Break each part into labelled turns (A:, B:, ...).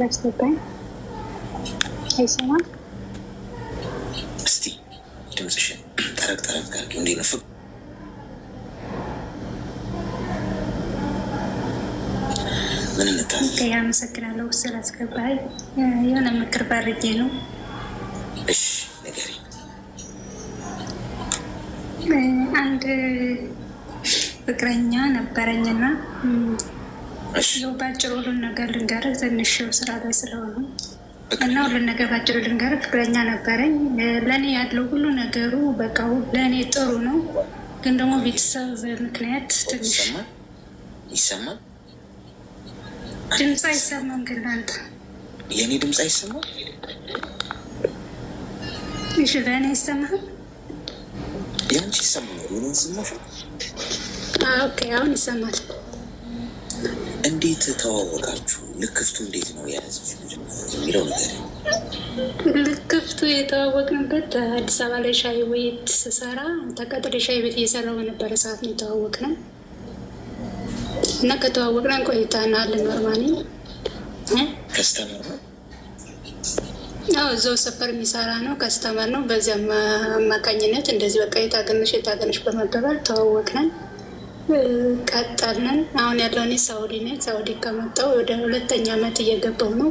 A: ላስገባኝ አይሰማም።
B: እስቲ ድምፅሽን ተረግ አድርጊ። እንዴት ነው ፍቅ ምን እንታዘዝ?
A: አመሰግናለሁ ስላስገባኝ። የሆነ ምክር ባርጌ ነው።
B: እሺ ንገሪኝ።
A: አንድ ፍቅረኛ ነበረኝና ያው ባጭሩ ሁሉን ነገር ልንገርህ፣ ትንሽ ስራ ላይ ስለሆኑ እና ሁሉን ነገር ባጭሩ ልንገርህ። ፍቅረኛ ነበረኝ። ለእኔ ያለው ሁሉ ነገሩ በቃ ለእኔ ጥሩ ነው፣ ግን ደግሞ ቤተሰብ ምክንያት ትንሽ
B: ይሰማል።
A: ድምፅ አይሰማም። ግን ለአንተ
B: የእኔ ድምፅ አይሰማም?
A: እሺ ለእኔ ይሰማል።
B: የአንቺ ይሰማል። የእኔን ስማሽ?
A: ኦኬ አሁን ይሰማል።
B: እንዴት ተዋወቃችሁ? ልክፍቱ እንዴት ነው የያዘች የሚለው ነገር።
A: ልክፍቱ የተዋወቅንበት አዲስ አበባ ላይ ሻይ ቤት ስሰራ ተቀጥሬ ሻይ ቤት እየሰራሁ በነበረ ሰዓት ነው የተዋወቅነው እና ከተዋወቅነን ቆይተናል። ኖርማሊ
B: ከስተመር ነው?
A: አዎ እዛው ሰፈር የሚሰራ ነው፣ ከስተመር ነው። በዚያም አማካኝነት እንደዚህ በቃ የታገነሽ በመባባል ተዋወቅነን፣ ቀጠልን። አሁን ያለው እኔ ሳውዲ ነኝ። ሳውዲ ከመጣሁ ወደ 2ኛ ዓመት እየገባው ነው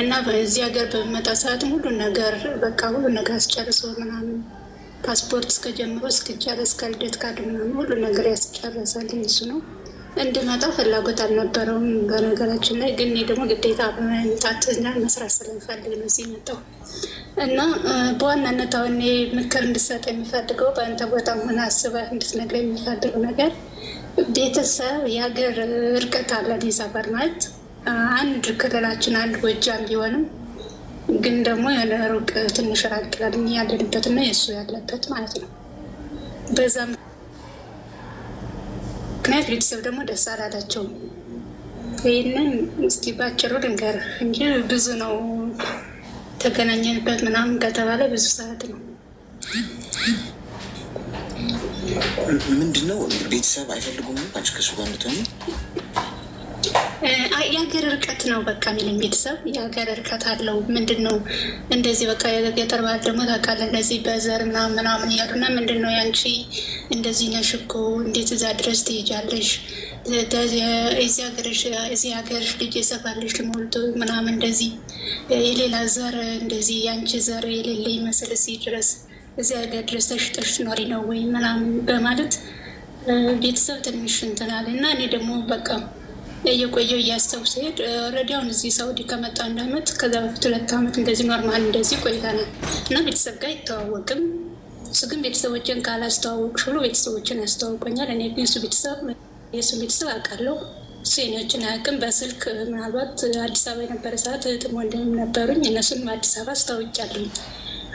A: እና በዚህ ሀገር በመጣ ሰዓትም ሁሉ ነገር አስጨርሶ ምናምን ፓስፖርት እስከጀምሮ እስክጨርስ ከልደት ካርድ ምናምን ሁሉ ነገር ያስጨረሰልኝ እሱ ነው። እንድመጣ ፍላጎት አልነበረውም በነገራችን ላይ፣ ግን እኔ ደግሞ ግዴታ በመምጣትና መስራት ስለምፈልግ ነው እዚህ መጣሁ እና በዋናነት አሁን ምክር እንድሰጥ የሚፈልገው በአንተ ቦታ ሆነ አስበህ እንድትነግረኝ የሚፈልገው ነገር ቤተሰብ የሀገር እርቀት አለን። የሰፈር ማለት አንድ ክልላችን አንድ ጎጃም ቢሆንም ግን ደግሞ የሆነ ሩቅ ትንሽ ራቅ ይላል ያለንበት እና የእሱ ያለበት ማለት ነው። በዛ ምክንያት ቤተሰብ ደግሞ ደስ አላላቸውም። ይህንን እስኪ ባጭሩ ልንገርህ እንጂ ብዙ ነው። ተገናኘንበት ምናምን ከተባለ ብዙ ሰዓት ነው።
B: ምንድነው ቤተሰብ አይፈልጉም አንቺ ከሱ ጋር እንድትሆኚ?
A: የሀገር እርቀት ነው በቃ የሚልም ቤተሰብ የሀገር እርቀት አለው። ምንድን ነው እንደዚህ በቃ የገጠር ባህል ደግሞ ታውቃለህ፣ እንደዚህ በዘር ምናምን እያሉና ምንድን ነው ያንቺ እንደዚህ ነሽ እኮ እንዴት እዛ ድረስ ትሄጃለሽ? እዚህ ሀገርሽ ልጅ የሰፋልሽ ሞልቶ ምናምን እንደዚህ የሌላ ዘር እንደዚህ ያንቺ ዘር የሌለ ይመስል እዚህ ድረስ እዚህ ሀገር ድረስ ተሽጠሽ ትኖሪ ነው ወይ ምናምን በማለት ቤተሰብ ትንሽ እንትን አለ እና እኔ ደግሞ በቃ እየቆየው እያሰብኩ ስሄድ ኦልሬዲ አሁን እዚህ ሳውዲ ከመጣ 1 ዓመት ከዛ በፊት 2 ዓመት እንደዚህ ኖርማል እንደዚህ ቆይተናል እና ቤተሰብ ጋር አይተዋወቅም። እሱ ግን ቤተሰቦችን ካላስተዋወቅሽ ብሎ ቤተሰቦችን ያስተዋውቆኛል። እኔ ግን የእሱ ቤተሰብ አውቃለሁ፣ እሱ የኔዎችን አያውቅም። በስልክ ምናልባት አዲስ አበባ የነበረ ሰዓት እህትም ወንድምም ነበሩኝ፣ እነሱንም አዲስ አበባ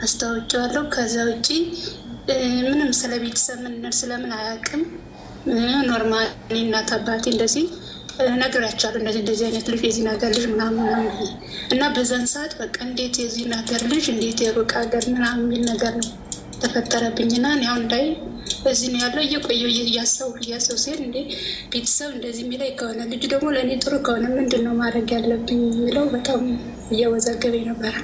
A: አስተዋውቄዋለሁ። ከዛ ውጭ ምንም ስለ ቤተሰብ ምንነት ስለምን አያውቅም። ኖርማሊ እናት አባቴ እንደዚህ ነግራቸዋለሁ፣ እንደዚህ አይነት ልጅ የዚህ ሀገር ልጅ ምናምን እና በዛን ሰዓት በቃ እንዴት የዚህ ሀገር ልጅ እንዴት የሩቅ ሀገር ምናምን የሚል ነገር ነው ተፈጠረብኝና እኔ አሁን ላይ እዚህ ነው ያለው። እየቆየሁ እያሰብኩ ሲሄድ እንዴ ቤተሰብ እንደዚህ የሚለኝ ከሆነ ልጁ ደግሞ ለእኔ ጥሩ ከሆነ ምንድን ነው ማድረግ ያለብኝ የሚለው በጣም እያወዛገበኝ ነበረ።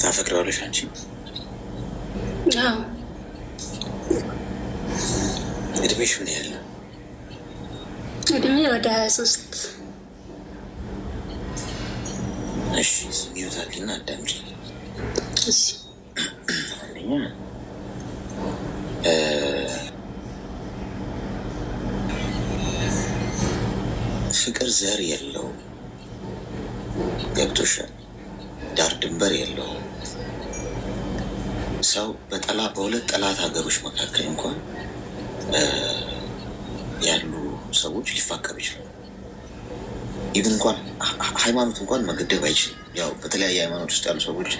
B: ታፈቅረዋለሽ አንቺ?
A: አዎ።
B: እድሜሽ ምን ያህል ነው?
A: እድሜ ወደ 23።
B: እሺ ስሚወታልና አዳምጪ።
A: እሺ
B: አንደኛ ፍቅር ዘር የለው፣ ገብቶሻል? ዳር ድንበር የለው። ሰው በሁለት ጠላት ሀገሮች መካከል እንኳን ያሉ ሰዎች ሊፋቀሩ ይችላሉ። ኢቭን እንኳን ሃይማኖት እንኳን መገደብ አይችልም። ያው በተለያየ ሃይማኖት ውስጥ ያሉ ሰዎች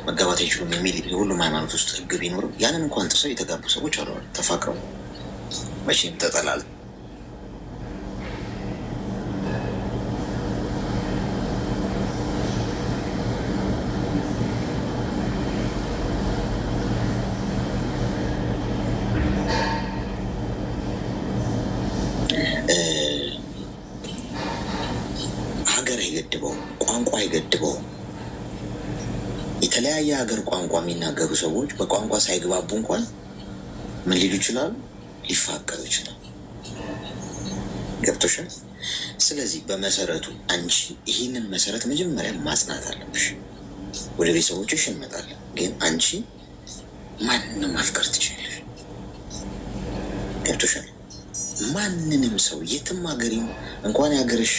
B: መጋባት አይችሉም የሚል የሁሉም ሃይማኖት ውስጥ ሕግ ቢኖርም ያንን እንኳን ጥሰው የተጋቡ ሰዎች አሉ፣ ተፋቅረው መቼም ተጠላል። አይገድበውም፣ ቋንቋ አይገድበውም። የተለያየ ሀገር ቋንቋ የሚናገሩ ሰዎች በቋንቋ ሳይግባቡ እንኳን ምን ሊሉ ይችላሉ? ሊፋቀሩ ይችላሉ። ገብቶሻል? ስለዚህ በመሰረቱ አንቺ ይህንን መሰረት መጀመሪያ ማጽናት አለብሽ። ወደ ቤተሰቦችሽ እንመጣለን፣ ግን አንቺ ማንንም ማፍቀር ትችላለሽ። ገብቶሻል? ማንንም ሰው የትም ሀገር እንኳን የሀገርሽ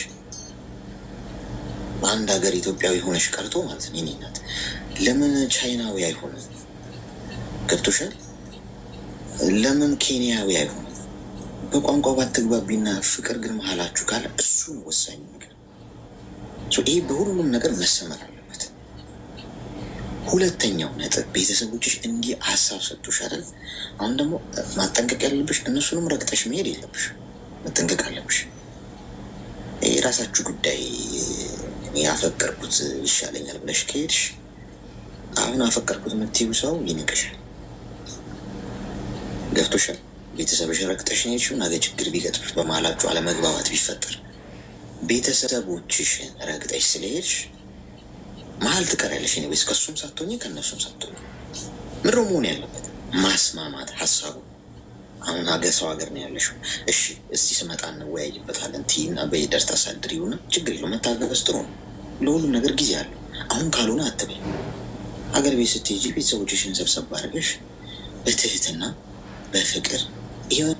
B: በአንድ ሀገር ኢትዮጵያዊ ሆነሽ ቀርቶ ማለት ነው። የኔ እናት ለምን ቻይናዊ አይሆንም? ገብቶሻል? ለምን ኬንያዊ አይሆንም? በቋንቋ ባትግባቢና ፍቅር ግን መሀላችሁ ካለ እሱ ነው ወሳኝ ነገር። ይህ በሁሉም ነገር መሰመር አለበት። ሁለተኛው ነጥብ ቤተሰቦችሽ እንዲህ ሀሳብ ሰጥቶሽ አይደል? አሁን ደግሞ ማጠንቀቅ ያለብሽ እነሱንም ረግጠሽ መሄድ የለብሽ፣ መጠንቀቅ አለብሽ። የራሳችሁ ጉዳይ። ያፈቀርኩት ይሻለኛል ብለሽ ከሄድሽ አሁን አፈቀርኩት የምትይው ሰው ይንቅሻል። ገብቶሻል? ቤተሰብሽ ረግጠሽ ነው የሄድሽው። ነገ ችግር ቢገጥምሽ፣ በመሀላችሁ አለመግባባት ቢፈጠር ቤተሰቦችሽን ረግጠሽ ስለሄድሽ መሀል ትቀሪያለሽ። ቤት ከሱም ሳትሆኝ ከእነሱም ሳትሆኝ ምድሮ መሆን ያለበት ማስማማት ሀሳቡ። አሁን ሰው ሀገር ነው ያለሽው። እሺ እስቲ ስመጣ እንወያይበታለን ቲና በሂደር ታሳድሪውና ችግር የለውም። መታገስ ጥሩ ነው። ለሁሉም ነገር ጊዜ አለው። አሁን ካልሆነ አትበይ። ሀገር ቤት ስትሄጂ ቤተሰቦችሽን ሰብሰብ አድርገሽ በትህትና በፍቅር ይሆን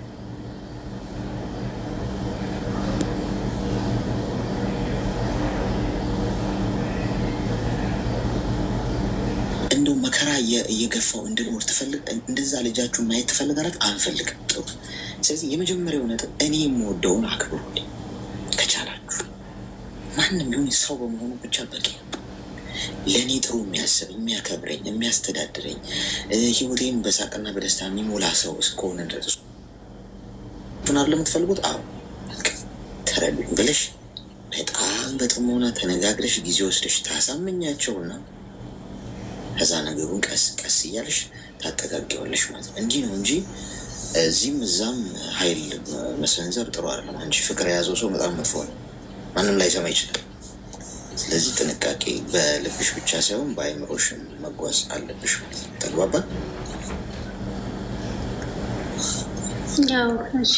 B: እንደው መከራ እየገፋው እንድኖር ትፈልግ እንደዛ ልጃችሁን ማየት ትፈልጋላት? አንፈልግም። ጥሩ። ስለዚህ የመጀመሪያው ነጥብ እኔ የምወደውን አክብሩልኝ ከቻላችሁ። ማንም ቢሆን ሰው በመሆኑ ብቻ በቂ ነው። ለእኔ ጥሩ የሚያስብ የሚያከብረኝ፣ የሚያስተዳድረኝ ህይወቴን በሳቅና በደስታ የሚሞላ ሰው እስከሆነ ድረስ ሆናል ለምትፈልጉት አዎ ተረዱኝ ብለሽ በጣም በጥሞና ተነጋግረሽ ጊዜ ወስደሽ ታሳመኛቸውና ከዛ ነገሩን ቀስ ቀስ እያለሽ ታጠጋጊዋለሽ ማለት ነው። እንዲህ ነው እንጂ እዚህም እዛም ኃይል መሰንዘር ጥሩ አይደለም። አንቺ ፍቅር የያዘው ሰው በጣም መጥፎ ነው፣ ማንም ላይ ሰማ ይችላል። ስለዚህ ጥንቃቄ በልብሽ ብቻ ሳይሆን በአይምሮሽም መጓዝ አለብሽ ማለት ነው። ተግባባን?
A: ያው እሺ።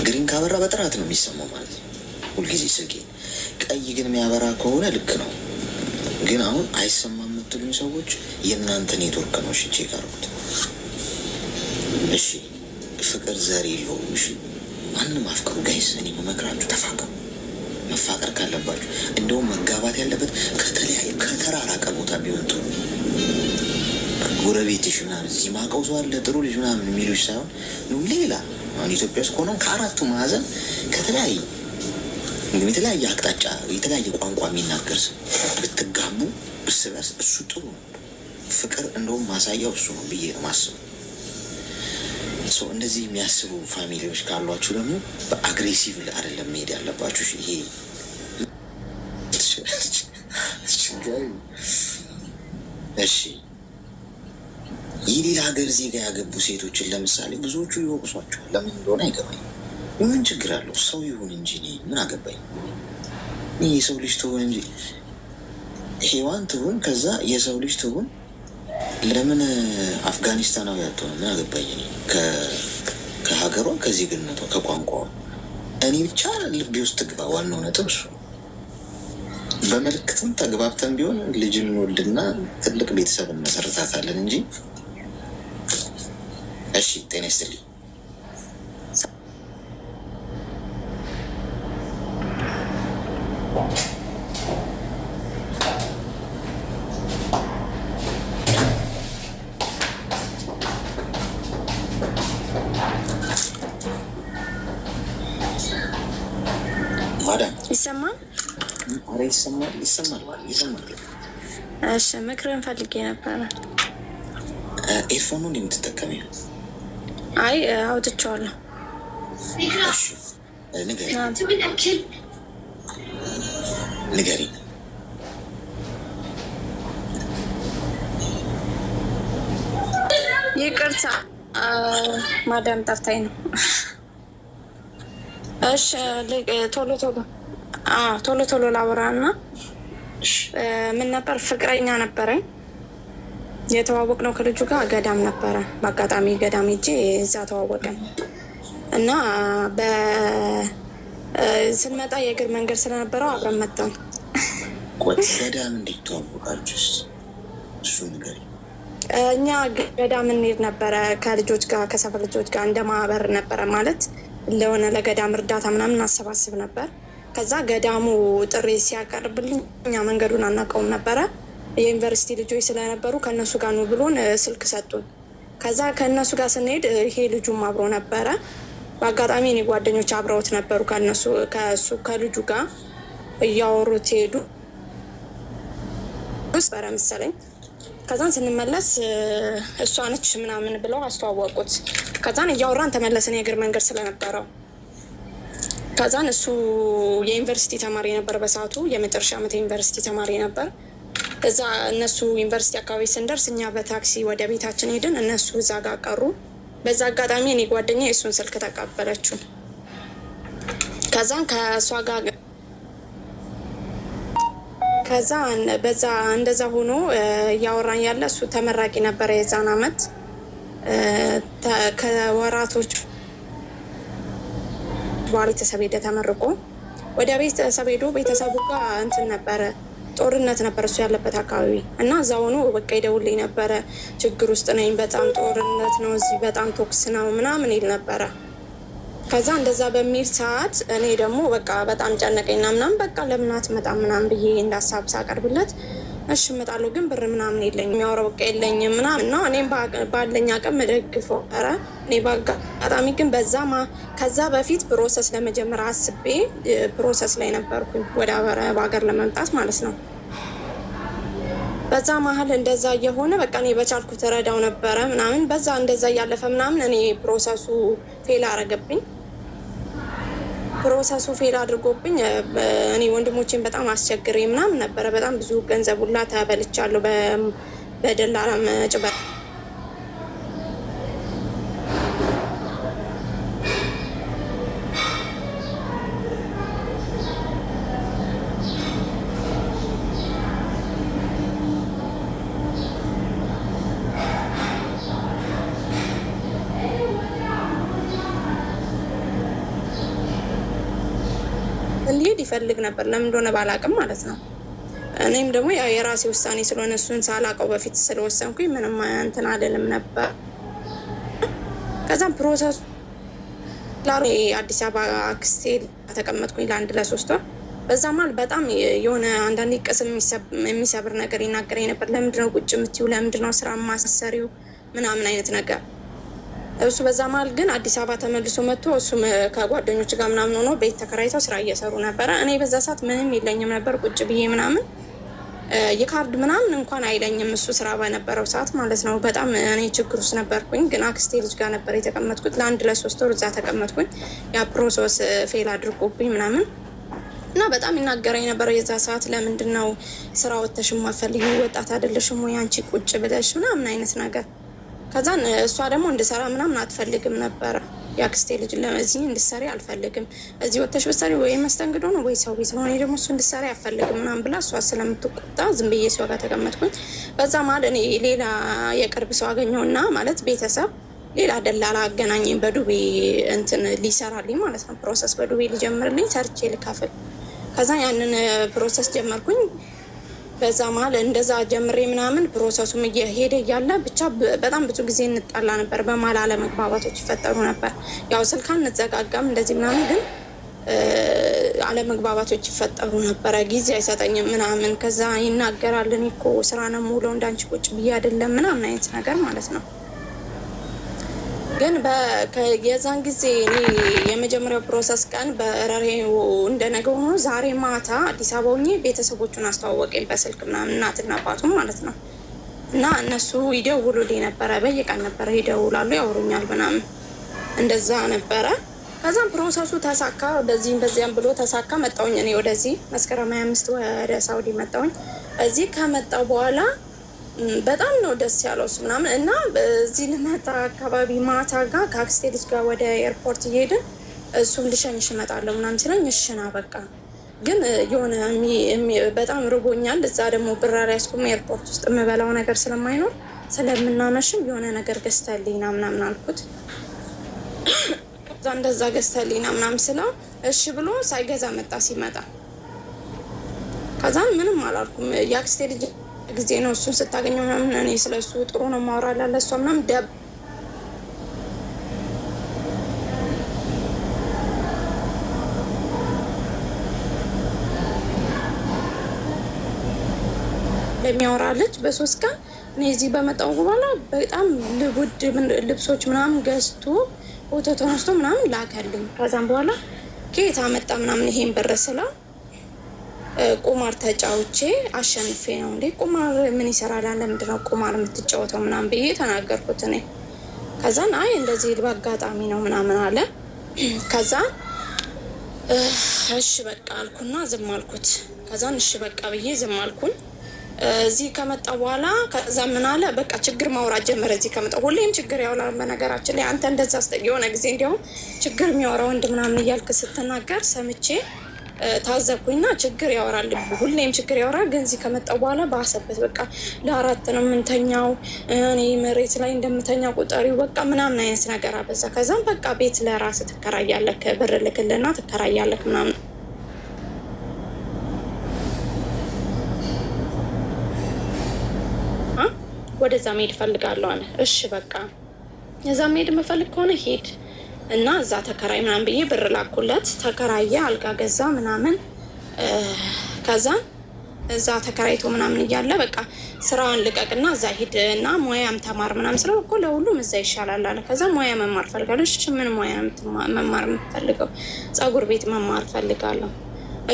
B: ግሪን ካበራ በጥራት ነው የሚሰማው ማለት ነው። ሁልጊዜ ስልኬ ቀይ ግን የሚያበራ ከሆነ ልክ ነው። ግን አሁን አይሰማም የምትሉኝ ሰዎች የእናንተ ኔትወርክ ነው። እሺ ቼክ አድርጉት። እሺ ፍቅር ዘር የለውም። እሺ ማንም አፍቅሩ ጋይስ። እኔ መመክራችሁ ተፋቀሩ። መፋቀር ካለባችሁ እንደውም መጋባት ያለበት ከተራራቀ ቦታ ቢሆን ጥሩ። ጎረቤትሽ ምናምን እዚህ ማውቀው ሰው አለ ጥሩ ልጅ ምናምን የሚሉሽ ሳይሆን ሌላ አሁን ኢትዮጵያ ውስጥ ሆነው ከአራቱ ማዕዘን ከተለያየ እንግዲህ የተለያየ አቅጣጫ የተለያየ ቋንቋ የሚናገር ሰው ብትጋቡ እርስ በርስ እሱ ጥሩ ነው። ፍቅር እንደውም ማሳያው እሱ ነው ብዬ ነው ማስቡ። ሰው እንደዚህ የሚያስቡ ፋሚሊዎች ካሏችሁ ደግሞ በአግሬሲቭ አይደለም መሄድ ያለባችሁ። ይሄ እሺ የሌላ ሀገር ዜጋ ያገቡ ሴቶችን ለምሳሌ ብዙዎቹ ይወቅሷቸዋል። ለምን እንደሆነ አይገባኝ። ምን ችግር አለው? ሰው ይሁን እንጂ ምን አገባኝ? የሰው ልጅ ትሆን እንጂ ሔዋን ትሁን፣ ከዛ የሰው ልጅ ትሁን። ለምን አፍጋኒስታናዊ አትሆንም? ምን አገባኝ? ከሀገሯ ከዜግነቷ ከቋንቋዋ እኔ ብቻ ልቤ ውስጥ ትግባ። ዋናው ነጥብ እሱ። በመልክትም ተግባብተን ቢሆን ልጅን እንወልድና ትልቅ ቤተሰብ እንመሰርታታለን እንጂ። እሺ ጤና ይስጥልኝ። ማዳም
C: ይሰማል?
B: ኧረ ይሰማል፣ ይሰማል፣ ይሰማል።
C: እሺ ምክርን ፈልጌ ነበረ።
B: ኤርፎኑን የምትጠቀሚው?
C: አይ አውጥቼዋለሁ።
B: እሺ ንገሪ።
C: ይቅርታ ማዳም ጠርታኝ ነው። እሺ ቶሎ ላውራ እና ምን ነበር ፍቅረኛ ነበረኝ። የተዋወቅ ነው ከልጁ ጋር ገዳም ነበረ። በአጋጣሚ ገዳም ሄጄ እዛ ተዋወቅን እና ስንመጣ የእግር መንገድ ስለነበረው አብረን መጣን።
B: ገዳም እንዴት ተዋወቃችሁ? እሱ ንገሪ።
C: እኛ ገዳም እንሄድ ነበረ ከልጆች ጋር ከሰፈር ልጆች ጋር እንደ ማህበር ነበረ ማለት ለሆነ ለገዳም እርዳታ ምናምን እናሰባስብ ነበር። ከዛ ገዳሙ ጥሪ ሲያቀርብልኝ እኛ መንገዱን አናውቀውም ነበረ። የዩኒቨርሲቲ ልጆች ስለነበሩ ከእነሱ ጋር ነው ብሎን ስልክ ሰጡን። ከዛ ከእነሱ ጋር ስንሄድ ይሄ ልጁም አብሮ ነበረ። በአጋጣሚ እኔ ጓደኞች አብረውት ነበሩ። ከልጁ ጋር እያወሩት ሄዱ ውስጥ በረ መሰለኝ። ከዛን ስንመለስ እሷ ነች ምናምን ብለው አስተዋወቁት። ከዛን እያወራን ተመለስን የእግር መንገድ ስለነበረው። ከዛን እሱ የዩኒቨርሲቲ ተማሪ ነበር በሰዓቱ የመጨረሻ ዓመት የዩኒቨርሲቲ ተማሪ ነበር። እዛ እነሱ ዩኒቨርሲቲ አካባቢ ስንደርስ እኛ በታክሲ ወደ ቤታችን ሄድን፣ እነሱ እዛ ጋር ቀሩ። በዛ አጋጣሚ እኔ ጓደኛ የእሱን ስልክ ተቀበለችው። ከዛን ከእሷ ጋር ከዛ በዛ እንደዛ ሆኖ እያወራን ያለ እሱ ተመራቂ ነበረ የዛን አመት። ከወራቶች በኋላ ቤተሰብ ሄደ ተመርቆ ወደ ቤተሰብ ሄዶ ቤተሰቡ ጋር እንትን ነበረ ጦርነት ነበር እሱ ያለበት አካባቢ እና እዛ ሆኖ በቃ ይደውልኝ ነበረ። ችግር ውስጥ ነኝ፣ በጣም ጦርነት ነው እዚህ፣ በጣም ቶክስ ነው ምናምን ይል ነበረ። ከዛ እንደዛ በሚል ሰዓት እኔ ደግሞ በቃ በጣም ጨነቀኝና ምናምን በቃ ለምን አትመጣም ምናምን ብዬ እንዳሳብ ሳቀርብለት እሺ እመጣለሁ ግን ብር ምናምን የለኝም፣ የሚያወራው በቃ የለኝም ምናምን ነው። እኔም ባለኝ አቅም መደግፈው ኧረ እኔ በአጋጣሚ ግን ከዛ በፊት ፕሮሰስ ለመጀመር አስቤ ፕሮሰስ ላይ ነበርኩኝ ወደ ሀገር ለመምጣት ማለት ነው። በዛ መሀል እንደዛ እየሆነ በቃ እኔ በቻልኩት ረዳው ነበረ ምናምን። በዛ እንደዛ እያለፈ ምናምን እኔ ፕሮሰሱ ፌል አረገብኝ። ፕሮሰሱ ፌል አድርጎብኝ እኔ ወንድሞቼን በጣም አስቸግሬ ምናምን ነበረ። በጣም ብዙ ገንዘብ ሁላ ተበልቻለሁ በደላላ መጭበር። እንዲሄድ ይፈልግ ነበር ለምን እንደሆነ ባላቅም ማለት ነው። እኔም ደግሞ ያው የራሴ ውሳኔ ስለሆነ እሱን ሳላቀው በፊት ስለወሰንኩኝ ምንም እንትን አልልም ነበር። ከዛም ፕሮሰሱ አዲስ አበባ አክስቴ ተቀመጥኩኝ ለ3 ወር። በዛ መሀል በጣም የሆነ አንዳንዴ ቅስም የሚሰብር ነገር ይናገረኝ ነበር። ለምንድነው ቁጭ የምትይው? ለምንድነው ስራ ማሰሪው? ምናምን አይነት ነገር እሱ። በዛ መሀል ግን አዲስ አበባ ተመልሶ መጥቶ እሱም ከጓደኞች ጋር ምናምን ሆኖ ቤት ተከራይተው ስራ እየሰሩ ነበረ። እኔ በዛ ሰዓት ምንም የለኝም ነበር ቁጭ ብዬ ምናምን የካርድ ምናምን እንኳን አይለኝም እሱ ስራ በነበረው ሰዓት ማለት ነው። በጣም እኔ ችግር ውስጥ ነበርኩኝ። ግን አክስቴ ልጅ ጋር ነበር የተቀመጥኩት ለ3 ወር እዛ ተቀመጥኩኝ። ያ ፕሮሰስ ፌል አድርጎብኝ ምናምን እና በጣም ይናገረኝ ነበር የዛ ሰዓት። ለምንድን ነው ስራ ወጥተሽ ማፈልጊ? ወጣት አይደለሽም ወይ አንቺ ቁጭ ብለሽ ምናምን አይነት ነገር። ከዛን እሷ ደግሞ እንድሰራ ምናምን አትፈልግም ነበረ። የአክስቴ ልጅ ለዚህ እንድሰሪ አልፈልግም፣ እዚህ ወጥተሽ ብትሰሪ ወይ መስተንግዶ ነው ወይ ሰው ቤት ነው፣ እኔ ደግሞ እሱ እንድሰሪ አልፈልግም ምናምን ብላ እሷ ስለምትቆጣ ዝም ብዬ እሷ ጋር ተቀመጥኩኝ። በዛ መሀል እኔ ሌላ የቅርብ ሰው አገኘውና ማለት ቤተሰብ ሌላ ደላላ አገናኘኝ በዱቤ እንትን ሊሰራልኝ ማለት ነው። ፕሮሰስ በዱቤ ሊጀምርልኝ ሰርቼ ልካፍል። ከዛ ያንን ፕሮሰስ ጀመርኩኝ። በዛ መሀል እንደዛ ጀምሬ ምናምን ፕሮሰሱም እየሄደ እያለ ብቻ በጣም ብዙ ጊዜ እንጣላ ነበር። በመሀል አለመግባባቶች ይፈጠሩ ነበር። ያው ስልክ አንዘጋጋም እንደዚህ ምናምን፣ ግን አለመግባባቶች ይፈጠሩ ነበረ። ጊዜ አይሰጠኝም ምናምን። ከዛ ይናገራል እኔ እኮ ስራ ነው የምውለው እንዳንቺ ቁጭ ብዬ አይደለም ምናምን አይነት ነገር ማለት ነው። ግን የዛን ጊዜ እኔ የመጀመሪያው ፕሮሰስ ቀን በረሬው እንደነገው ሆኖ ዛሬ ማታ አዲስ አበባ ሆኜ ቤተሰቦቹን አስተዋወቀኝ በስልክ ምናምን እናትና አባቱም ማለት ነው። እና እነሱ ይደውሉልኝ ነበረ፣ በየቀን ነበረ ይደውላሉ፣ ያወሩኛል ምናምን እንደዛ ነበረ። ከዛም ፕሮሰሱ ተሳካ፣ በዚህም በዚያም ብሎ ተሳካ። መጣውኝ እኔ ወደዚህ መስከረም 25 ወደ ሳውዲ መጣውኝ። እዚህ ከመጣው በኋላ በጣም ነው ደስ ያለው እሱ ምናምን እና በዚህ ልመጣ አካባቢ ማታ ጋር ከአክስቴ ልጅ ጋር ወደ ኤርፖርት እየሄድን እሱም ልሸኝሽ እመጣለሁ ምናምን ሲለኝ እሺ ና በቃ ግን የሆነ በጣም ርቦኛል። እዛ ደግሞ ብር አልያዝኩም ኤርፖርት ውስጥ የምበላው ነገር ስለማይኖር ስለምናመሽም የሆነ ነገር ገዝተልኝ ና ምናምን አልኩት። ከዛ እንደዛ ገዝተልኝ ና ምናምን ስለው እሺ ብሎ ሳይገዛ መጣ። ሲመጣ ከዛም ምንም አላልኩም። የአክስቴ ልጅ ጊዜ ነው እሱን ስታገኘው ምናምን እኔ ስለሱ ጥሩ ነው ማውራላ ለሷ ምናምን ለሚያወራለች በ3 ቀን እኔ እዚህ በመጣው በኋላ በጣም ውድ ልብሶች ምናምን ገዝቶ ፎቶ ተነስቶ ምናምን ላከልኝ። ከዛም በኋላ ከየት አመጣ ምናምን ይሄን ብር ስለው ቁማር ተጫውቼ አሸንፌ ነው። እንዴ ቁማር ምን ይሰራል? ለምንድን ነው ቁማር የምትጫወተው ምናምን ብዬ ተናገርኩት እኔ። ከዛን አይ እንደዚህ በአጋጣሚ ነው ምናምን አለ። ከዛ እሺ በቃ አልኩና ዝም አልኩት። ከዛን እሺ በቃ ብዬ ዝም አልኩኝ። እዚህ ከመጣ በኋላ ከዛ ምን አለ በቃ ችግር ማውራት ጀመረ። እዚህ ከመጣ ሁሌም ችግር ያወራል። በነገራችን ላይ አንተ እንደዛ የሆነ ጊዜ እንዲያውም ችግር የሚያወራ ወንድ ምናምን እያልክ ስትናገር ሰምቼ ታዘብኩኝና ችግር ያወራል፣ ሁሌም ችግር ያወራል። ግን እዚህ ከመጣው በኋላ ባሰበት። በቃ ለ4 ነው የምንተኛው፣ እኔ መሬት ላይ እንደምተኛ ቁጠሪው በቃ ምናምን አይነት ነገር አበዛ። ከዛም በቃ ቤት ለራስህ ትከራያለህ፣ ብር ልክልና ትከራያለህ ምናምን ወደዛ መሄድ እፈልጋለሁ አለ። እሺ በቃ እዛ መሄድ የምፈልግ ከሆነ ሄድ እና እዛ ተከራይ ምናምን ብዬ ብር ላኩለት። ተከራየ፣ አልጋ ገዛ ምናምን። ከዛ እዛ ተከራይቶ ምናምን እያለ በቃ ስራውን ልቀቅና እዛ ሂድ እና ሙያም ተማር ምናምን ስለው እኮ ለሁሉም እዛ ይሻላል አለ። ከዛ ሙያ መማር ፈልጋለሁ። እሺ ምን ሙያ መማር የምትፈልገው? ፀጉር ቤት መማር ፈልጋለሁ።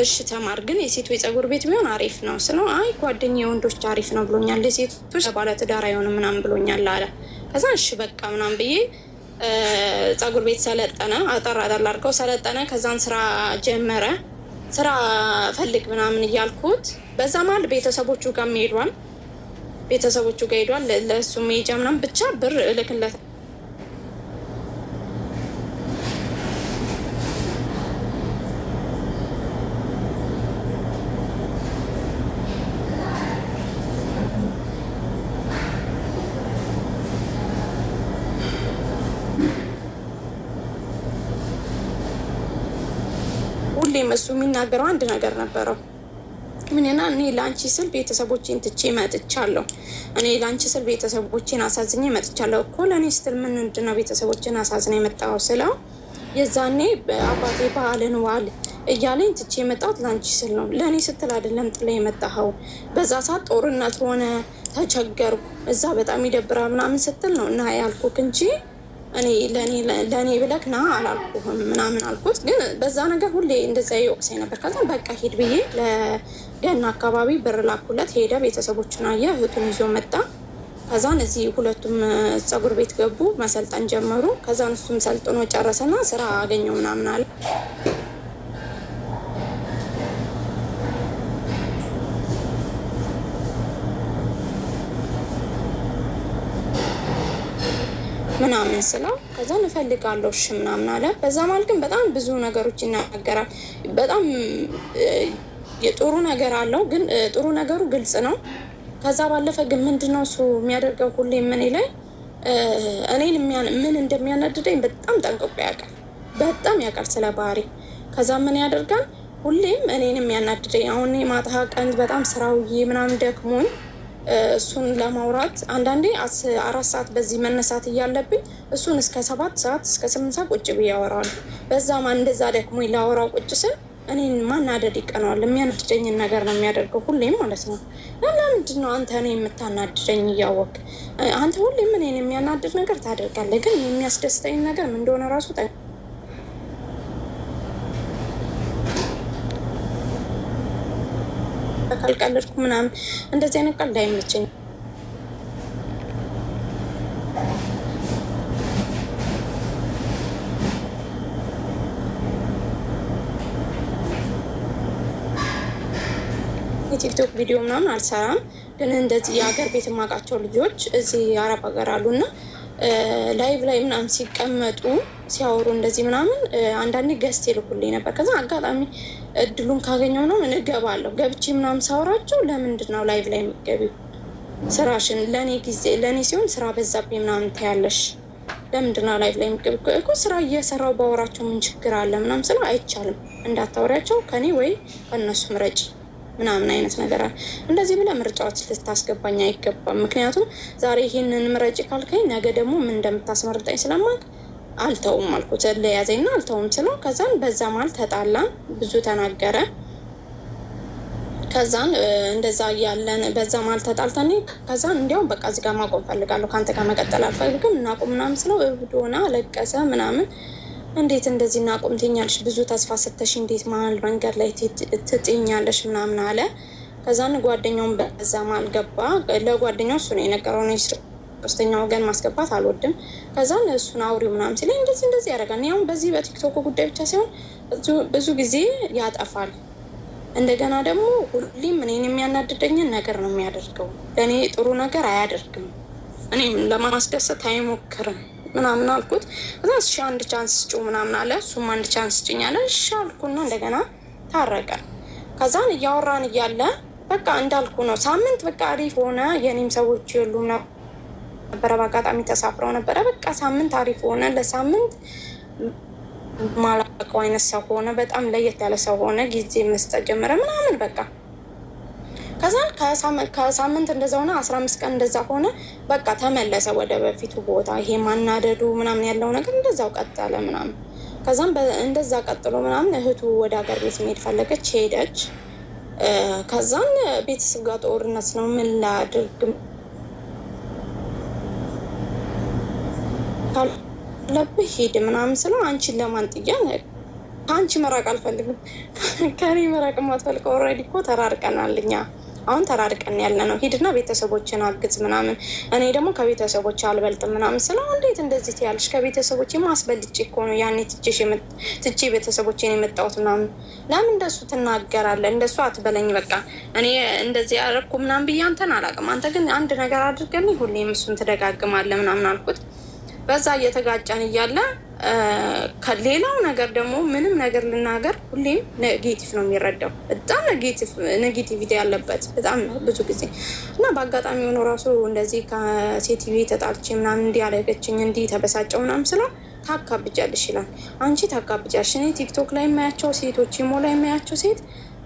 C: እሺ ተማር፣ ግን የሴቶች ፀጉር ቤት ቢሆን አሪፍ ነው ስለው አይ ጓደኛዬ የወንዶች አሪፍ ነው ብሎኛል፣ ለሴቶች ባለ ትዳር አይሆንም ምናምን ብሎኛል አለ። ከዛ እሺ በቃ ምናምን ብዬ ፀጉር ቤት ሰለጠነ። አጠር አድርገው ሰለጠነ። ከዛን ስራ ጀመረ። ስራ ፈልግ ምናምን እያልኩት በዛ መሀል ቤተሰቦቹ ጋር ሄዷል። ቤተሰቦቹ ጋር ሄዷል። ለእሱ ሜጃ ምናምን ብቻ ብር እልክለት ሁሌም እሱ የሚናገረው አንድ ነገር ነበረው። ምንና እኔ ለአንቺ ስል ቤተሰቦቼን ትቼ መጥቻለሁ። እኔ ለአንቺ ስል ቤተሰቦቼን አሳዝኜ መጥቻለሁ እኮ። ለእኔ ስትል ምንድን ነው ቤተሰቦቼን አሳዝኜ የመጣው ስለው የዛኔ አባቴ ባህልን ዋል እያለኝ ትቼ የመጣሁት ለአንቺ ስል ነው። ለእኔ ስትል አይደለም ጥላ የመጣኸው። በዛ ሰዓት ጦርነት ሆነ፣ ተቸገርኩ፣ እዛ በጣም ይደብራ ምናምን ስትል ነው እና ያልኩክ እንጂ እኔ ለእኔ ብለክ ና አላልኩህም ምናምን አልኩት። ግን በዛ ነገር ሁሌ እንደዛ ይወቅሰኝ ነበር። ከዛ በቃ ሂድ ብዬ ለገና አካባቢ ብር ላኩለት። ሄደ፣ ቤተሰቦቹን አየ፣ እህቱን ይዞ መጣ። ከዛን እዚህ ሁለቱም ፀጉር ቤት ገቡ፣ መሰልጠን ጀመሩ። ከዛን እሱም ሰልጥኖ ጨረሰና ስራ አገኘው ምናምን አለ። ምናምን ስለው ከዛ እንፈልጋለሁ እሺ ምናምን አለ። በዛ ማለት ግን በጣም ብዙ ነገሮች ይናገራል። በጣም የጥሩ ነገር አለው፣ ግን ጥሩ ነገሩ ግልጽ ነው። ከዛ ባለፈ ግን ምንድነው እሱ የሚያደርገው ሁሌም ምን ላይ እኔን ምን እንደሚያናድደኝ በጣም ጠንቅቆ ያውቃል። በጣም ያውቃል ስለ ባህሪ። ከዛ ምን ያደርጋል ሁሌም እኔን የሚያናድደኝ አሁን ማታ ቀን በጣም ስራውዬ ምናምን ደክሞኝ እሱን ለማውራት አንዳንዴ 4 ሰዓት በዚህ መነሳት እያለብኝ እሱን እስከ 7 ሰዓት እስከ 8 ሰዓት ቁጭ ብዬ ያወራዋል። በዛም እንደዛ ደክሞኝ ላወራው ቁጭ ስል እኔን ማናደድ ይቀነዋል። የሚያናድደኝን ነገር ነው የሚያደርገው ሁሌም ማለት ነው። ለምንድን ነው አንተ እኔ የምታናድደኝ እያወቅ አንተ ሁሌም እኔን የሚያናድድ ነገር ታደርጋለህ? ግን የሚያስደስተኝ ነገር ምን እንደሆነ ራሱ ካልቀለድኩ ምናምን እንደዚህ አይነት ቀልድ አይመቸኝም። ቲክቶክ ቪዲዮ ምናምን አልሰራም፣ ግን እንደዚህ የሀገር ቤት የማውቃቸው ልጆች እዚህ አረብ ሀገር አሉና ላይቭ ላይ ምናምን ሲቀመጡ ሲያወሩ እንደዚህ ምናምን አንዳንዴ ገዝት ይልኩልኝ ነበር። ከዛ አጋጣሚ እድሉን ካገኘው ምናምን እገባለሁ። ገብቼ ምናምን ሳወራቸው ለምንድን ነው ላይቭ ላይ የሚገቢው? ስራሽን ለእኔ ጊዜ ለእኔ ሲሆን ስራ በዛብኝ ምናምን ታያለሽ፣ ለምንድን ነው ላይቭ ላይ የሚገቢ? እኮ ስራ እየሰራው ባወራቸው ምን ችግር አለ ምናምን ስለው አይቻልም፣ እንዳታወሪያቸው ከኔ ወይ ከእነሱ ምረጭ ምናምን አይነት ነገር አለ። እንደዚህ ብለህ ምርጫዎች ልታስገባኝ አይገባም። ምክንያቱም ዛሬ ይሄንን ምረጭ ካልከኝ ነገ ደግሞ ምን እንደምታስመርጠኝ ስለማውቅ አልተውም አልኩት። ለያዘኝና አልተውም ስለው ከዛን በዛ መሀል ተጣላን፣ ብዙ ተናገረ። ከዛን እንደዛ እያለን በዛ መሀል ተጣልተን ከዛን እንዲያውም በቃ እዚህ ጋር ማቆም ፈልጋለሁ፣ ከአንተ ጋር መቀጠል አልፈልግም፣ እናቁም ምናምን ስለው እብድ ሆና ለቀሰ ምናምን። እንዴት እንደዚህ እናቁም ትኛለሽ? ብዙ ተስፋ ስተሽ እንዴት መሀል መንገድ ላይ ትጥኛለሽ ምናምን አለ። ከዛን ጓደኛውን በዛ መሀል ገባ። ለጓደኛው እሱ ነው የነገረው፣ ነው ሶስተኛ ወገን ማስገባት አልወድም። ከዛን እሱን አውሪው ምናምን ሲለኝ እንደዚህ ያደርጋል። ያው በዚህ በቲክቶክ ጉዳይ ብቻ ሳይሆን ብዙ ጊዜ ያጠፋል። እንደገና ደግሞ ሁሌም እኔን የሚያናድደኝን ነገር ነው የሚያደርገው። ለእኔ ጥሩ ነገር አያደርግም፣ እኔም ለማስደሰት አይሞክርም ምናምን አልኩት። እዛ እሺ አንድ ቻንስ ስጩ ምናምን አለ። እሱም አንድ ቻንስ ስጭኝ አለ። እሺ አልኩና እንደገና ታረቀ። ከዛን እያወራን እያለ በቃ እንዳልኩ ነው ሳምንት በቃ አሪፍ ሆነ። የኔም ሰዎች የሉም ነበረ፣ በአጋጣሚ ተሳፍረው ነበረ። በቃ ሳምንት አሪፍ ሆነ። ለሳምንት ማላውቀው አይነት ሰው ሆነ፣ በጣም ለየት ያለ ሰው ሆነ። ጊዜ መስጠት ጀመረ ምናምን በቃ ከዛን ከሳምንት እንደዛ ሆነ፣ 15 ቀን እንደዛ ሆነ። በቃ ተመለሰ ወደ በፊቱ ቦታ። ይሄ ማናደዱ ምናምን ያለው ነገር እንደዛው ቀጠለ ምናምን። ከዛም እንደዛ ቀጥሎ ምናምን እህቱ ወደ ሀገር ቤት መሄድ ፈለገች፣ ሄደች። ከዛን ቤተሰብ ጋር ጦርነት ነው፣ ምን ላድርግ ካለብህ ሂድ ምናምን ስለው አንቺን ለማን ጥያ ከአንቺ መራቅ አልፈልግም፣ ከኔ መራቅ የማትፈልገው ኦልሬዲ እኮ ተራርቀናል እኛ አሁን ተራርቀን ያለ ነው። ሂድና ቤተሰቦችን አግዝ ምናምን። እኔ ደግሞ ከቤተሰቦች አልበልጥም ምናምን ስለው እንዴት እንደዚህ ትያለሽ? ከቤተሰቦች ማስበልጭ እኮ ነው ያኔ ትቼ ቤተሰቦችን የመጣሁት ምናምን። ለምን እንደሱ ትናገራለህ? እንደሱ አትበለኝ። በቃ እኔ እንደዚህ ያደረኩ ምናምን ብዬ አንተን አላውቅም። አንተ ግን አንድ ነገር አድርገን ሁሌም እሱን ትደጋግማለህ ምናምን አልኩት። በዛ እየተጋጫን እያለ ከሌላው ነገር ደግሞ ምንም ነገር ልናገር ሁሌም ኔጌቲቭ ነው የሚረዳው። በጣም ኔጌቲቪቲ ያለበት በጣም ብዙ ጊዜ እና በአጋጣሚ ሆኖ ራሱ እንደዚህ ከሴትዮ ተጣልቼ ምናምን እንዲህ ያደረገችኝ እንዲህ ተበሳጨው ምናምን ስለው ታካብጃለሽ ይላል። አንቺ ታካብጃለሽ። እኔ ቲክቶክ ላይ የማያቸው ሴቶች ኢሞ ላይ የማያቸው ሴት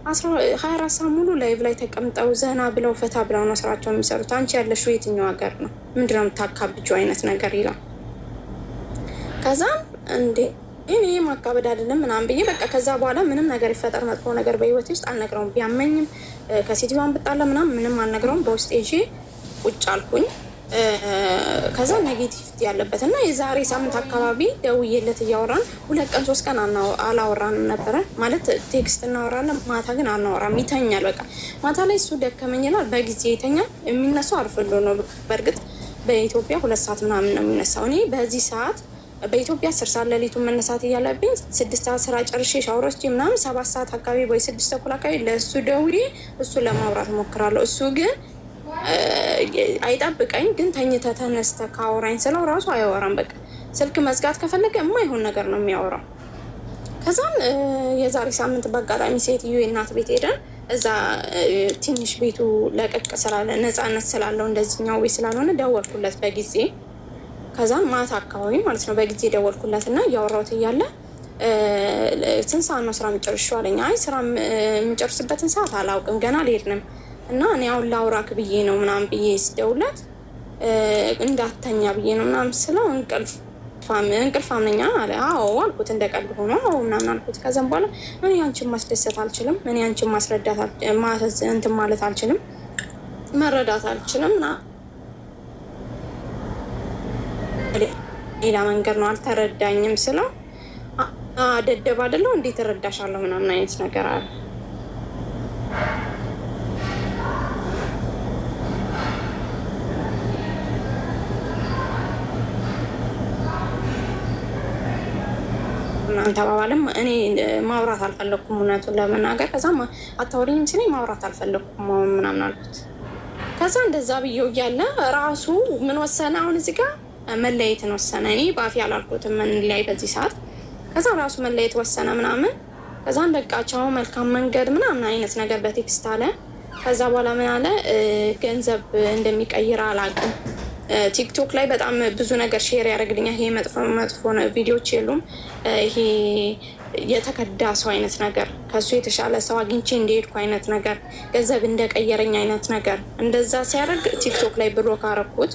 C: 24 ሰዓት ሙሉ ላይቭ ላይ ተቀምጠው ዘና ብለው ፈታ ብለው ነው ስራቸው የሚሰሩት። አንቺ ያለሽው የትኛው ሀገር ነው? ምንድነው የምታካብጂው አይነት ነገር ይላል። ከዛም እንዴ እኔ ማካበድ አይደለም ምናምን ብዬ በቃ ከዛ በኋላ ምንም ነገር ይፈጠር መጥፎ ነገር በህይወቴ ውስጥ አልነግረውም። ቢያመኝም ከሴትዮዋን ብጣላ ምናምን ምንም አልነግረውም። በውስጥ ይዤ ቁጭ አልኩኝ። ከዛ ኔጌቲቭ ያለበት እና የዛሬ ሳምንት አካባቢ ደውዬለት እያወራን 2 ቀን 3 ቀን አላወራንም ነበረ። ማለት ቴክስት እናወራለን፣ ማታ ግን አናወራም። ይተኛል። በቃ ማታ ላይ እሱ ደከመኝ ይላል፣ በጊዜ ይተኛል። የሚነሳው አርፍዶ ነው። በእርግጥ በኢትዮጵያ 2 ሰዓት ምናምን ነው የሚነሳው። እኔ በዚህ ሰዓት በኢትዮጵያ 10 ሰዓት ሌሊቱን መነሳት እያለብኝ 6 ሰዓት ስራ ጨርሼ ሻወሮች ምናምን 7 ሰዓት አካባቢ ወይ 6 ተኩል አካባቢ ለእሱ ደውዬ እሱ ለማውራት ሞክራለሁ። እሱ ግን አይጠብቀኝ። ግን ተኝተህ ተነስተህ ካወራኝ ስለው ራሱ አያወራም። በቃ ስልክ መዝጋት ከፈለገ የማይሆን ነገር ነው የሚያወራው። ከዛም የዛሬ ሳምንት በአጋጣሚ ሴትዮ የእናት ቤት ሄደን እዛ ትንሽ ቤቱ ለቀቅ ስላለ ነፃነት ስላለው እንደዚህኛው ቤት ስላልሆነ ደወልኩለት በጊዜ። ከዛም ማታ አካባቢ ማለት ነው በጊዜ ደወልኩለት እና እያወራሁት እያለ ስንት ሰዓት ነው ስራ የምጨርሽው አለኝ። አይ ስራ የምጨርስበትን ሰዓት አላውቅም ገና አልሄድንም እና እኔ አሁን ላውራክ ብዬ ነው ምናምን ብዬ ስደውለት እንዳተኛ ብዬ ነው ምናምን ስለው እንቅልፋም ነኝ አለ። አዎ አልኩት፣ እንደቀልድ ሆኖ ምናምን አልኩት። ከዛም በኋላ እኔ አንቺን ማስደሰት አልችልም፣ እኔ አንቺን ማስረዳት እንትን ማለት አልችልም፣ መረዳት አልችልም ና ሌላ መንገድ ነው አልተረዳኝም ስለው ደደብ አይደለሁ እንዴት እረዳሻለሁ ምናምን አይነት ነገር አለ። ምናምን ተባባልም። እኔ ማውራት አልፈለግኩም እውነቱን ለመናገር። ከዛ አታወሪኝም ሲለኝ ማውራት አልፈለግኩም ምናምን አልኩት። ከዛ እንደዛ ብዬው እያለ ራሱ ምን ወሰነ? አሁን እዚህ ጋር መለየትን ወሰነ። እኔ በአፌ አላልኩትም እንለያይ በዚህ ሰዓት። ከዛ ራሱ መለየት ወሰነ ምናምን። ከዛም በቃ ቻው መልካም መንገድ ምናምን አይነት ነገር በቴክስት አለ። ከዛ በኋላ ምን አለ? ገንዘብ እንደሚቀይር አላውቅም። ቲክቶክ ላይ በጣም ብዙ ነገር ሼር ያደርግልኛል። ይሄ መጥፎ ቪዲዮዎች የሉም። ይሄ የተከዳ ሰው አይነት ነገር፣ ከሱ የተሻለ ሰው አግኝቼ እንደሄድኩ አይነት ነገር፣ ገንዘብ እንደቀየረኝ አይነት ነገር እንደዛ ሲያደርግ ቲክቶክ ላይ ብሎክ አረኩት።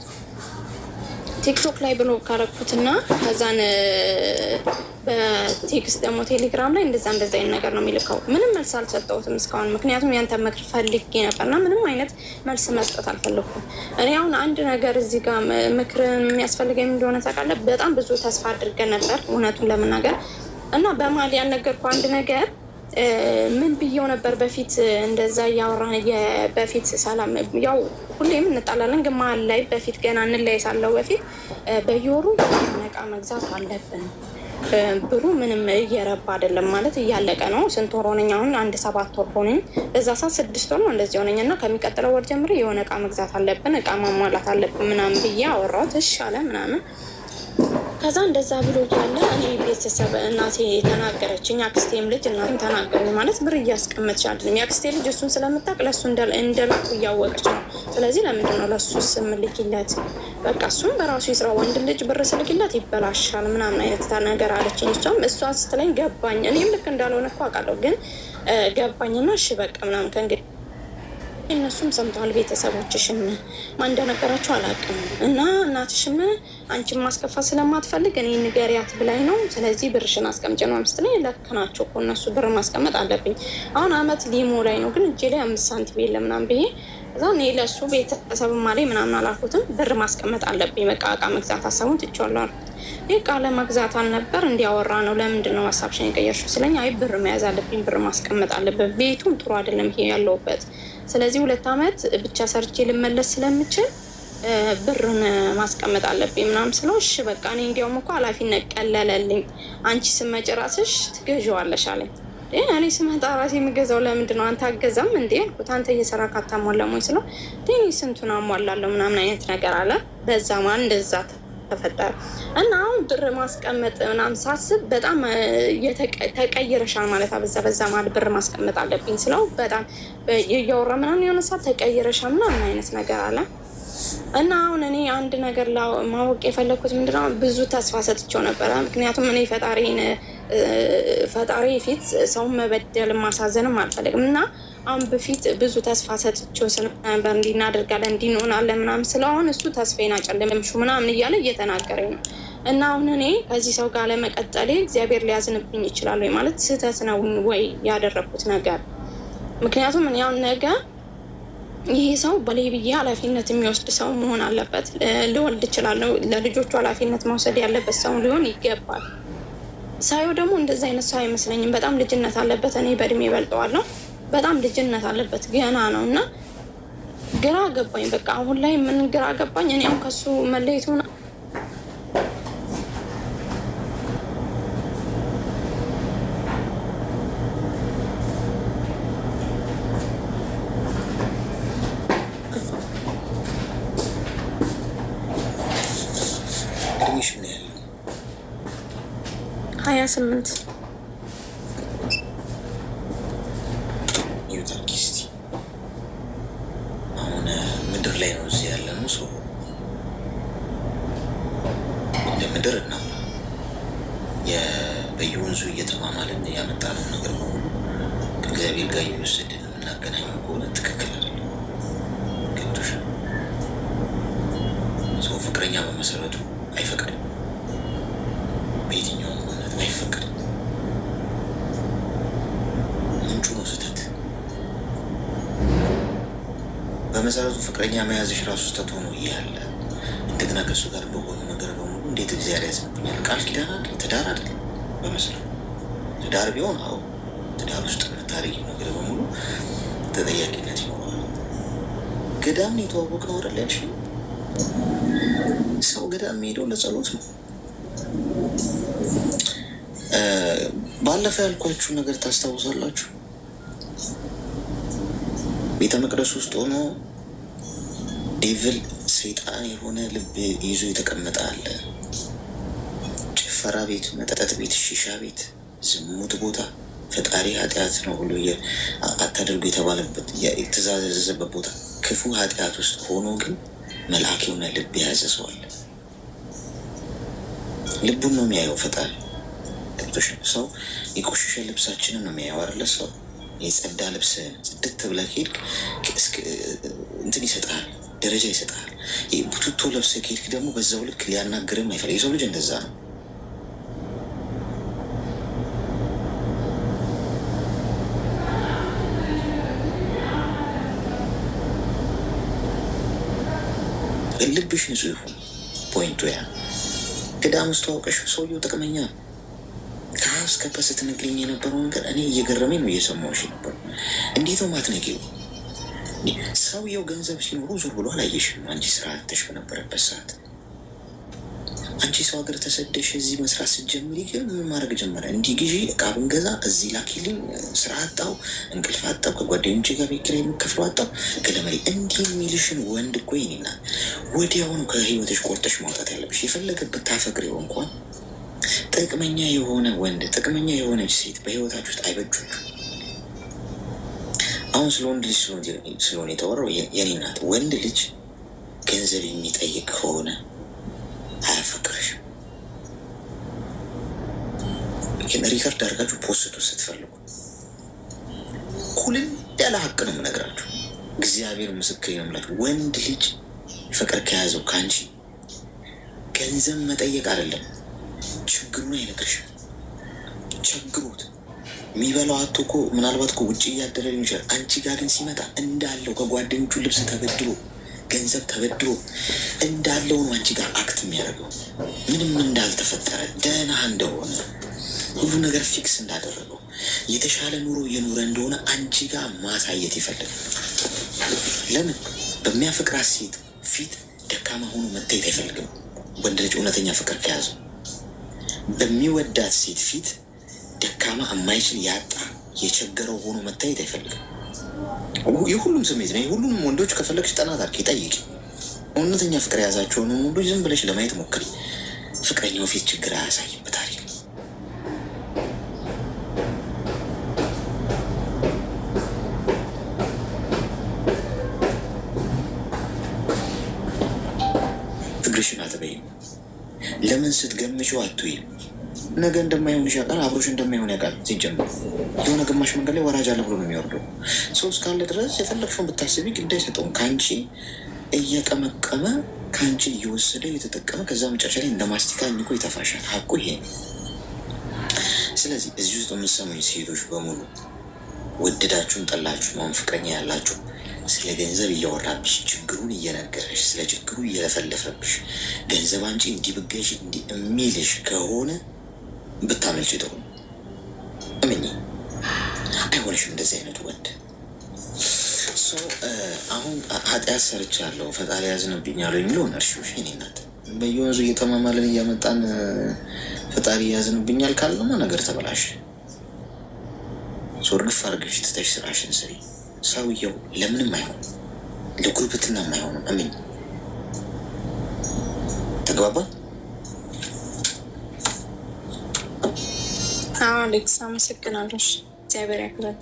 C: ቲክቶክ ላይ ብሎክ አረኩትና ከዛን በቴክስት ደግሞ ቴሌግራም ላይ እንደዛ አይነት ነገር ነው የሚልከው። ምንም መልስ አልሰጠሁትም እስካሁን፣ ምክንያቱም ያንተ ምክር ፈልጌ ነበርና ምንም አይነት መልስ መስጠት አልፈለኩም። እኔ አሁን አንድ ነገር እዚህ ጋር ምክር የሚያስፈልገኝ እንደሆነ ታውቃለህ። በጣም ብዙ ተስፋ አድርገን ነበር እውነቱን ለመናገር እና በመሀል ያልነገርኩ አንድ ነገር ምን ብየው ነበር በፊት እንደዛ እያወራን በፊት ሰላም ያው ሁሌም እንጣላለን፣ ግን መሀል ላይ በፊት ገና እንለያይ ሳለው በፊት በየወሩ እቃ መግዛት አለብን። ብሩ ምንም እየረባ አይደለም ማለት እያለቀ ነው። ስንት ወር ሆነኝ አሁን? 1 7 ወር ሆነኝ። በዛ ሰዓት 6 ወር ነው እንደዚህ ሆነኝ እና ከሚቀጥለው ወር ጀምሮ የሆነ እቃ መግዛት አለብን፣ እቃ ማሟላት አለብን ምናምን ብዬ አወራሁት። እሺ አለ ምናምን። ከዛ እንደዛ ብሎ ያለ እኔ ቤተሰብ እናቴ ተናገረችኝ፣ አክስቴም ልጅ እናቴም ተናገሩ። ማለት ብር እያስቀመጥሽ አይደለም። የአክስቴ ልጅ እሱን ስለምታውቅ ለእሱ እንደላኩ እያወቀች ነው። ስለዚህ ለምንድን ነው ለእሱ ስም ልኪለት? በቃ እሱም በራሱ ይስራ፣ ወንድ ልጅ ብር ስልኪለት ይበላሻል ምናምን አይነት ነገር አለችኝ። እሷ ስትለኝ ገባኝ። እኔም ልክ እንዳልሆነ እኮ አውቃለሁ፣ ግን ገባኝና እሺ በቃ ምናምን ከእንግዲህ እነሱም ሰምተዋል። ቤተሰቦችሽም ማን እንደነገራቸው አላውቅም። እና እናትሽም አንቺን ማስከፋት ስለማትፈልግ እኔ ንገሪያት ብላኝ ነው። ስለዚህ ብርሽን አስቀምጭ ነው አምስት ላይ ልክ ናቸው እኮ እነሱ ብር ማስቀመጥ አለብኝ። አሁን አመት ሊሞ ላይ ነው፣ ግን እጄ ላይ 5 ሳንቲም የለም ምናምን ብዬ እዛ እኔ ለእሱ ቤተሰብ ማላይ ምናምን አላልኩትም። ብር ማስቀመጥ አለብኝ በቃ እቃ መግዛት ሀሳቡን ትቼዋለሁ አልኩት። ይህ ቃለ መግዛት አልነበር እንዲያወራ ነው። ለምንድን ነው ሀሳብሽን የቀየርሽው ስለኝ፣ አይ ብር መያዝ አለብኝ፣ ብር ማስቀመጥ አለበት፣ ቤቱም ጥሩ አይደለም ይሄ ያለውበት። ስለዚህ 2 አመት ብቻ ሰርቼ ልመለስ ስለምችል ብርን ማስቀመጥ አለብኝ ምናምን ስለው፣ እሺ በቃ እኔ እንዲያውም እኮ ኃላፊነት ቀለለልኝ፣ አንቺ ስመጪ ራስሽ ትገዢዋለሽ አለኝ። እኔ ስመጣ ራሴ የምገዛው ለምንድን ነው አንተ አገዛም እንዴ አልኩት። አንተ እየሰራ ካታሟላሞኝ ስለው እኔ ስንቱን አሟላለሁ ምናምን አይነት ነገር አለ። በዛ ማን እንደዛ ተፈጠረ እና አሁን ብር ማስቀመጥ ምናምን ሳስብ በጣም ተቀይረሻል ማለት በዛ ማለት ብር ማስቀመጥ አለብኝ ስለው በጣም እያወራ ምናምን የሆነ ሰዓት ተቀይረሻል ምናምን አይነት ነገር አለ። እና አሁን እኔ አንድ ነገር ማወቅ የፈለግኩት ምንድነው፣ ብዙ ተስፋ ሰጥቼው ነበረ። ምክንያቱም እኔ ፈጣሪ ፊት ሰውን መበደል ማሳዘንም አልፈልግም እና አሁን በፊት ብዙ ተስፋ ሰጥቼው ስለነበር እንዲናደርጋለን እንዲንሆናለን ምናምን ስለሆነ እሱ ተስፋዬን አጨለምሽው ምናምን እያለ እየተናገረኝ ነው። እና አሁን እኔ ከዚህ ሰው ጋር ለመቀጠሌ እግዚአብሔር ሊያዝንብኝ ይችላል ወይ ማለት ስህተት ነው ወይ ያደረግኩት ነገር? ምክንያቱም እኔ አሁን ነገ ይሄ ሰው በላይ ብዬ ኃላፊነት የሚወስድ ሰው መሆን አለበት። ልወልድ እችላለሁ፣ ለልጆቹ ኃላፊነት መውሰድ ያለበት ሰው ሊሆን ይገባል። ሳየው ደግሞ እንደዚ አይነት ሰው አይመስለኝም። በጣም ልጅነት አለበት። እኔ በእድሜ በልጠዋለሁ። በጣም ልጅነት አለበት፣ ገና ነው። እና ግራ ገባኝ። በቃ አሁን ላይ ምን ግራ ገባኝ? እኔ አሁን ከሱ መለየቱ
B: ትንሽ ምን ያህል
C: 28
B: ዩታርኪስቲ አሁን ምድር ላይ ነው እዚህ ያለ ነው ሰው እንደ ምድር እና በየወንዙ እየተማማልን ያመጣነው ነገር በሙሉ ከእግዚአብሔር ጋር እየወሰድን የምናገናኘው ከሆነ ትክክል አይደለም። ገብቶሻል? ሰው ፍቅረኛ በመሰረቱ አይፈቅድም። በየትኛውም እውነት አይፈቅድም። ምንጩ ነው ስህተት። በመሰረቱ ፍቅረኛ መያዝሽ ራሱ ስህተት ሆኖ እያለ እንደገና ከእሱ ጋር በሆነ ነገር በሙሉ እንዴት እግዚአብሔር ያዝንብኛል? ቃል ኪዳን አይደል? ትዳር አይደል? በመሰረቱ ትዳር ቢሆን አዎ ትዳር ውስጥ የምታደርጊው ነገር በሙሉ ተጠያቂነት ይኖረዋል። ገዳም ነው የተዋወቅነው አይደል ያልሽኝ? ሰው ገዳም የሚሄደው ለጸሎት ነው። ባለፈው ያልኳችሁ ነገር ታስታውሳላችሁ? ቤተ መቅደስ ውስጥ ሆኖ ዴቭል ሰይጣን የሆነ ልብ ይዞ የተቀመጠ አለ። ጭፈራ ቤት፣ መጠጥ ቤት፣ ሺሻ ቤት፣ ዝሙት ቦታ ፈጣሪ ኃጢአት ነው ብሎ አታደርጉ የተባለበት የተዛዘዘበት ቦታ ክፉ ኃጢአት ውስጥ ሆኖ ግን መልአክ የሆነ ልብ የያዘ ሰው አለ። ልቡን ነው የሚያየው ፈጣሪ። ሰው የቆሸሸ ልብሳችንን ነው የሚያየው አይደለ? ሰው የጸዳ ልብስ ጽድት ብለህ ከሄድክ እንትን ይሰጥሃል፣ ደረጃ ይሰጥሃል። ቡቱቶ ለብሰህ ከሄድክ ደግሞ በዛው ልክ ሊያናግርም አይፈልግ። የሰው ልጅ እንደዛ ነው። ልብሽ ንጹህ ይሁን። ፖይንቱ ያ ገዳም ውስጥ ታውቀሽ ሰውየው ጥቅመኛ እስከ ስትነግሪኝ የነበረው ነገር እኔ እየገረመኝ ነው እየሰማሁሽ ነበር። እንዴት ነው ማትነጊው? ሰውየው ገንዘብ ሲኖሩ ዞር ብሎ አላየሽም። አንቺ ስራ አጥተሽ በነበረበት ሰዓት አንቺ ሰው ሀገር ተሰደሽ እዚህ መስራት ስትጀምሪ ግን ምን ማድረግ ጀመረ? እንዲህ ግዢ፣ እቃ ብንገዛ፣ እዚህ ላኪልኝ፣ ስራ አጣው፣ እንቅልፍ አጣው፣ ከጓደኞቼ ጋር ቤት ኪራይ የምከፍለው አጣው፣ ገለመሌ እንዲህ የሚልሽን ወንድ እኮ ይኔና ወዲያውኑ ከህይወትሽ ቆርጠሽ ማውጣት ያለብሽ። የፈለገበት ታፈቅሪው እንኳን ጥቅመኛ የሆነ ወንድ፣ ጥቅመኛ የሆነች ሴት በህይወታችሁ ውስጥ አይበጁም። አሁን ስለ ወንድ ልጅ ስለሆነ የተወራው የኔ ናት። ወንድ ልጅ ገንዘብ የሚጠይቅ ከሆነ አያፈቅርሽም። ግን ሪከርድ አድርጋችሁ ፖስቱ ስትፈልጉ ኩልል ያለ ሀቅ ነው የምነግራችሁ። እግዚአብሔር ምስክር ነው የምላችሁ። ወንድ ልጅ ፍቅር ከያዘው ከአንቺ ገንዘብ መጠየቅ አይደለም፣ ችግሩን አይነግርሽም። ቸግሮት የሚበላው አቶ እኮ ምናልባት እኮ ውጭ እያደረ ሊሆን ይችላል። አንቺ ጋር ግን ሲመጣ እንዳለው ከጓደኞቹ ልብስ ተበድሮ ገንዘብ ተበድሮ እንዳለው ነው አንቺ ጋር አክት የሚያደርገው። ምንም እንዳልተፈጠረ ደህና እንደሆነ ሁሉ ነገር ፊክስ እንዳደረገው የተሻለ ኑሮ እየኖረ እንደሆነ አንቺ ጋር ማሳየት ይፈልጋል። ለምን? በሚያፈቅራት ሴት ፊት ደካማ ሆኖ መታየት አይፈልግም። ወንድ ልጅ እውነተኛ ፍቅር ከያዘው በሚወዳት ሴት ፊት ደካማ የማይችል ያጣ የቸገረው ሆኖ መታየት አይፈልግም። የሁሉም ስሜት ነው። የሁሉም ወንዶች ከፈለግሽ ጥናት አድርጊ፣ ጠይቂ። እውነተኛ ፍቅር የያዛቸውን ወንዶች ዝም ብለሽ ለማየት ሞክሪ። ፍቅረኛው ፊት ችግር አያሳይም በታሪክ። ፍቅርሽን አትበይም። ለምን ስትገምጪው አትይም። ነገ እንደማይሆንሽ ያውቃል፣ አብሮሽ እንደማይሆን ያውቃል። ሲጀምር የሆነ ግማሽ መንገድ ላይ ወራጅ አለ ብሎ ነው የሚወርደው። ሰው እስካለ ድረስ የፈለግሽውን ብታስቢ ግድ አይሰጠውም። ከአንቺ እየቀመቀመ ከአንቺ እየወሰደ እየተጠቀመ ከዛ መጨረሻ ላይ እንደ ማስቲካ ኒኮ ይተፋሻል። ሀቁ ይሄ ነው። ስለዚህ እዚህ ውስጥ የምትሰሙኝ ሴቶች በሙሉ ወደዳችሁም ጠላችሁ አሁን ፍቅረኛ ያላችሁ ስለ ገንዘብ እያወራብሽ ችግሩን እየነገረሽ ስለ ችግሩ እየለፈለፈብሽ ገንዘብ አንቺ እንዲብገሽ እንዲህ የሚልሽ ከሆነ ብታመልጭ ጥሩ ነው። እመኚ፣ አይሆንሽም እንደዚህ አይነቱ ወንድ። አሁን ኃጢአት ሰርቻለሁ ፈጣሪ ያዝንብኛል የሚለውን እርሺዎች። የእኔ እናት በየወንዙ እየተማማለን እያመጣን ፈጣሪ ያዝንብኛል ካልነማ ነገር ተበላሽ። እርግፍ አድርገሽ ትተሽ ስራሽን ስሪ። ሰውየው ለምንም አይሆን፣ ለጉርብትናም አይሆንም። እመኚ። ተግባባ?
C: አሌክስ አመሰግናለሁ። እግዚአብሔር ያክብረን።